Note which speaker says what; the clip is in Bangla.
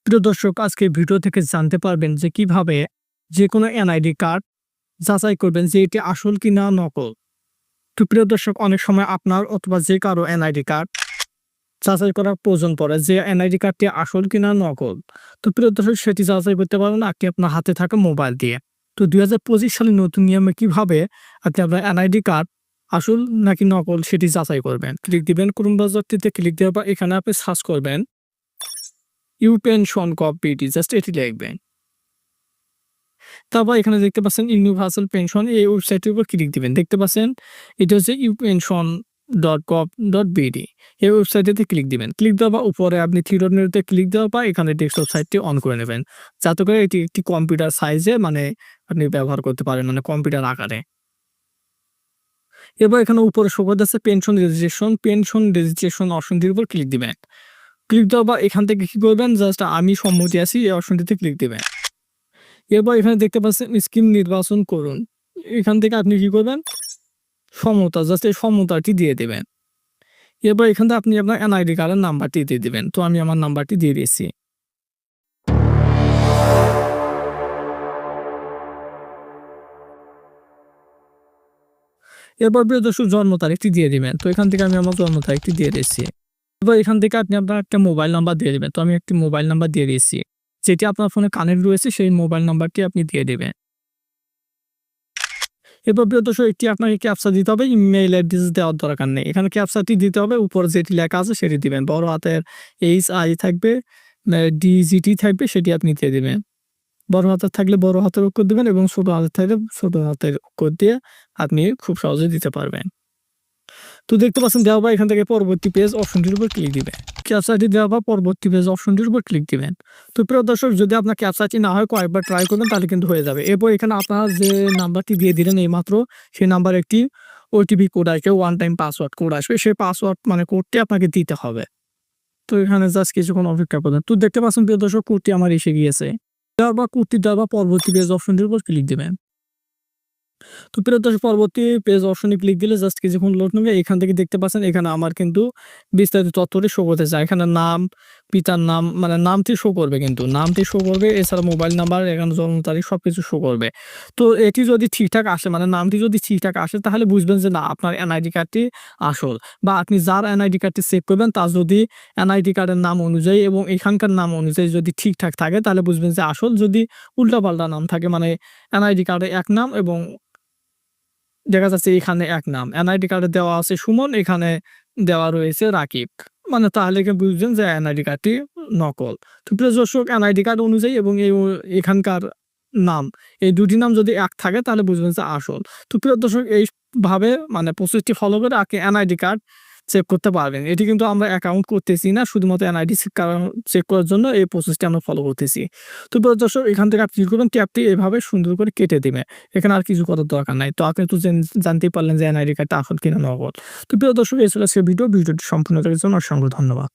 Speaker 1: প্রিয় দর্শক, আজকে ভিডিও থেকে জানতে পারবেন যে কিভাবে যেকোনো এনআইডি কার্ড যাচাই করবেন যে এটি আসল কিনা নকল। তো প্রিয় দর্শক, অনেক সময় আপনার অথবা যে কারো এনআইডি কার্ড যাচাই করার প্রয়োজন পড়ে যে এনআইডি কার্ডটি আসল কিনা নকল। তো প্রিয় দর্শক, সেটি যাচাই করতে পারবেন আপনি আপনার হাতে থাকা মোবাইল দিয়ে। তো 2025 সালের নতুন নিয়মে কিভাবে আপনি আপনার এনআইডি কার্ড আসল নাকি নকল সেটি যাচাই করবেন। ক্লিক দিবেন ক্রোম ব্রাউজারটিতে, ক্লিক দেওয়ার পর এখানে আপনি সার্চ করবেন ইউপেনশন কপিটি, জাস্ট এটি লিখবেন। তারপর এখানে দেখতে পাচ্ছেন ইউনিভার্সাল পেনশন, এই ওয়েবসাইটের উপর ক্লিক দিবেন। দেখতে পাচ্ছেন এটা হচ্ছে upension.gov.bd, এই ওয়েবসাইটেতে ক্লিক দিবেন। ক্লিক দেওয়ার পর উপরে আপনি থ্রি ডট মেনুতে ক্লিক দেওয়ার পর এখানে ডেস্কটপ সাইটটি অন করে নেবেন, যাতে করে এটি একটি কম্পিউটার সাইজে আপনি ব্যবহার করতে পারেন, কম্পিউটার আকারে। এবার এখানে উপরে শো করতে আছে পেনশন রেজিস্ট্রেশন অপশনটির উপর ক্লিক দিবেন। ক্লিক দেওয়ার পর এখান থেকে কি করবেন, জাস্ট আমি সম্মতি আছি এই অপশনটিতে ক্লিক দিবেন। এরপর এখানে দেখতে পাচ্ছেন স্কিম নির্বাচন করুন, এখান থেকে আপনি কি করবেন, সমতা, জাস্ট এই সমতাটি দিয়ে দেবেন। এরপর এখান থেকে আপনি আপনার এনআইডি কার্ডের নাম্বারটি দিয়ে দিবেন। তো আমি আমার নাম্বারটি দিয়ে দিয়েছি। এরপর প্রিয় দর্শক, জন্ম তারিখটি দিয়ে দিবেন। তো এখান থেকে আমি আমার জন্ম তারিখটি দিয়ে দিয়েছি। এবার এখান থেকে আপনি আপনার একটা মোবাইল নাম্বার দিয়ে দিবেন। তো আমি একটি মোবাইল নাম্বার দিয়ে দিয়েছি, যেটি আপনার ফোনে কানেক্ট রয়েছে সেই মোবাইল নাম্বারটি আপনি দিয়ে দেবেন। এরপর প্রিয় দর্শক, একটি আপনাকে ক্যাপচা দিতে হবে, ইমেইল অ্যাড্রেস দেওয়ার দরকার নেই। এখানে ক্যাপচাটি দিতে হবে, উপরে যেটি লেখা আছে সেটি দিবেন। বড় হাতের HI থাকবে, DGT থাকবে, সেটি আপনি দিয়ে দিবেন। বড় হাতের থাকলে বড় হাতের অক্ষর দিবেন এবং ছোট হাতের থাকলে ছোট হাতের অক্ষর দিয়ে আপনি খুব সহজে দিতে পারবেন। তো দেখতে পাচ্ছেন দেওয়া বা এখান থেকে পরবর্তী পেজ অপশনটির উপর ক্লিক দিবেন। ক্যাপচাটি দেওয়া বা পরবর্তী পেজ অপশনটির উপর ক্লিক দিবেন। তো প্রিয় দর্শক, যদি আপনার ক্যাপচাটি না হয় কয়েকবার ট্রাই করবেন তাহলে কিন্তু হয়ে যাবে। এরপর এখানে আপনারা যে নাম্বারটি দিয়ে দিলেন এইমাত্র, সেই নাম্বার একটি ওটিপি কোড আসবে, ওয়ান টাইম পাসওয়ার্ড কোড আসবে, সেই পাসওয়ার্ড কোডটি আপনাকে দিতে হবে। তো এখানে জাস্ট কিছুক্ষণ অপেক্ষা করবেন। তো দেখতে পাচ্ছেন প্রিয় দর্শক, কোডটি আমার এসে গিয়েছে। দেওয়ার বা কোডটি দেওয়ার বা পরবর্তী পেজ অপশনটির উপর ক্লিক দিবেন। তো প্রিয় দর্শক, পরবর্তী পেজ অপশনে ক্লিক দিলে জাস্ট কিছুক্ষণ লোড নেবে। এখান থেকে দেখতে পাচ্ছেন এখানে আমার কিন্তু বিস্তারিত তথ্যটি শো করতে চায়। এখানে নাম, পিতার নাম, নামটি শো করবে, কিন্তু নামটি শো করবে, এছাড়া মোবাইল নাম্বার, এখানে জন্ম তারিখ সবকিছু শো করবে। তো এটি যদি ঠিকঠাক আসে, নামটি যদি ঠিকঠাক আসে, তাহলে বুঝবেন যে না, আপনার এনআইডি কার্ডটি আসল। বা আপনি যার এনআইডি কার্ডটি চেক করবেন তার যদি এনআইডি কার্ডের নাম অনুযায়ী এবং এখানকার নাম অনুযায়ী যদি ঠিকঠাক থাকে তাহলে বুঝবেন যে আসল। যদি উল্টাপাল্টা নাম থাকে, এনআইডি কার্ডে এক নাম এবং দেখা যাচ্ছে এখানে এক নাম, এনআইডি কার্ডে দেওয়া আছে সুমন, এখানে দেওয়া রয়েছে রাকিব, তাহলে কি বুঝবেন যে এনআইডি কার্ডটি নকল। তো প্রিয় দর্শক, এনআইডি কার্ড অনুযায়ী এবং এখানকার নাম, এই দুটি নাম যদি এক থাকে তাহলে বুঝবেন যে আসল। তো প্রিয় দর্শক, এইভাবে প্রসেসটি ফলো করে আপনি এনআইডি কার্ড চেক করতে পারবেন। এটি কিন্তু আমরা অ্যাকাউন্ট করতেছি না, শুধুমাত্র এনআইডি চেক করার জন্য এই প্রসেসটি আমরা ফলো করতেছি। তো প্রিয় দর্শক, এখান থেকে আপনি কি করবেন, ট্যাবটি এভাবে সুন্দর করে কেটে দিবেন। এখানে আর কিছু করার দরকার নাই। তো আপনি তো জানতেই পারলেন যে এনআইডি কার্ডটা আসল কিনা নকল। তো প্রিয় দর্শক, এই ছিল আজকের ভিডিওটি সম্পূর্ণ দেখার জন্য অসংখ্য ধন্যবাদ।